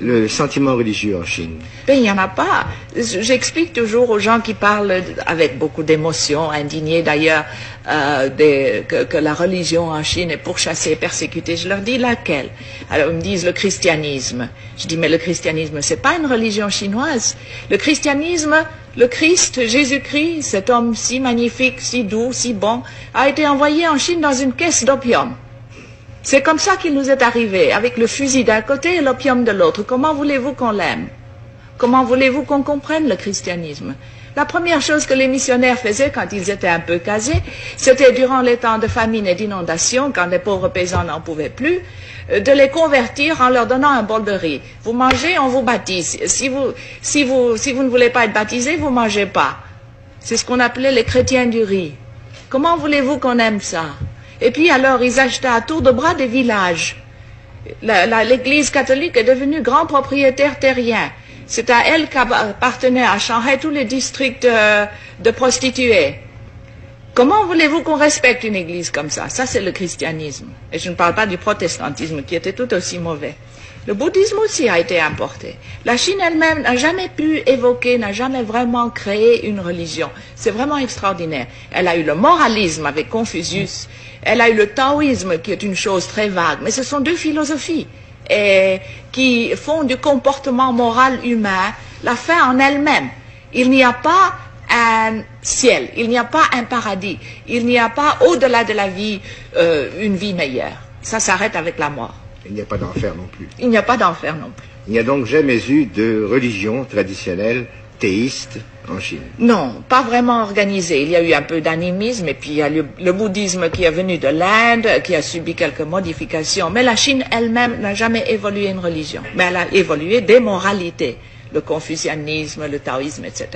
le sentiment religieux en Chine? Ben, il n'y en a pas. J'explique toujours aux gens qui parlent avec beaucoup d'émotion, indignés d'ailleurs, que la religion en Chine est pourchassée, persécutée. Je leur dis laquelle? Alors ils me disent le christianisme. Je dis mais le christianisme c'est pas une religion chinoise. Le christianisme, le Christ, Jésus-Christ, cet homme si magnifique, si doux, si bon, a été envoyé en Chine dans une caisse d'opium. C'est comme ça qu'il nous est arrivé, avec le fusil d'un côté et l'opium de l'autre. Comment voulez-vous qu'on l'aime? Comment voulez-vous qu'on comprenne le christianisme? La première chose que les missionnaires faisaient quand ils étaient un peu casés, c'était durant les temps de famine et d'inondation, quand les pauvres paysans n'en pouvaient plus, de les convertir en leur donnant un bol de riz. Vous mangez, on vous baptise. Si vous ne voulez pas être baptisé, vous mangez pas. C'est ce qu'on appelait les chrétiens du riz. Comment voulez-vous qu'on aime ça? Et puis alors, ils achetaient à tour de bras des villages. L'Église catholique est devenue grand propriétaire terrien. C'est à elle qu'appartenaient à Shanghai tous les districts de prostituées. Comment voulez-vous qu'on respecte une église comme ça? Ça, c'est le christianisme. Et je ne parle pas du protestantisme, qui était tout aussi mauvais. Le bouddhisme aussi a été importé. La Chine elle-même n'a jamais pu évoquer, n'a jamais vraiment créé une religion. C'est vraiment extraordinaire. Elle a eu le moralisme avec Confucius. Elle a eu le taoïsme, qui est une chose très vague. Mais ce sont deux philosophies qui font du comportement moral humain la fin en elle-même. Il n'y a pas un ciel, il n'y a pas un paradis, il n'y a pas au-delà de la vie une vie meilleure. Ça s'arrête avec la mort. Il n'y a pas d'enfer non plus. Il n'y a pas d'enfer non plus. Il n'y a donc jamais eu de religion traditionnelle théiste en Chine? Non, pas vraiment organisée. Il y a eu un peu d'animisme et puis il y a le bouddhisme qui est venu de l'Inde, qui a subi quelques modifications. Mais la Chine elle-même n'a jamais évolué une religion. Mais elle a évolué des moralités, le confucianisme, le taoïsme, etc.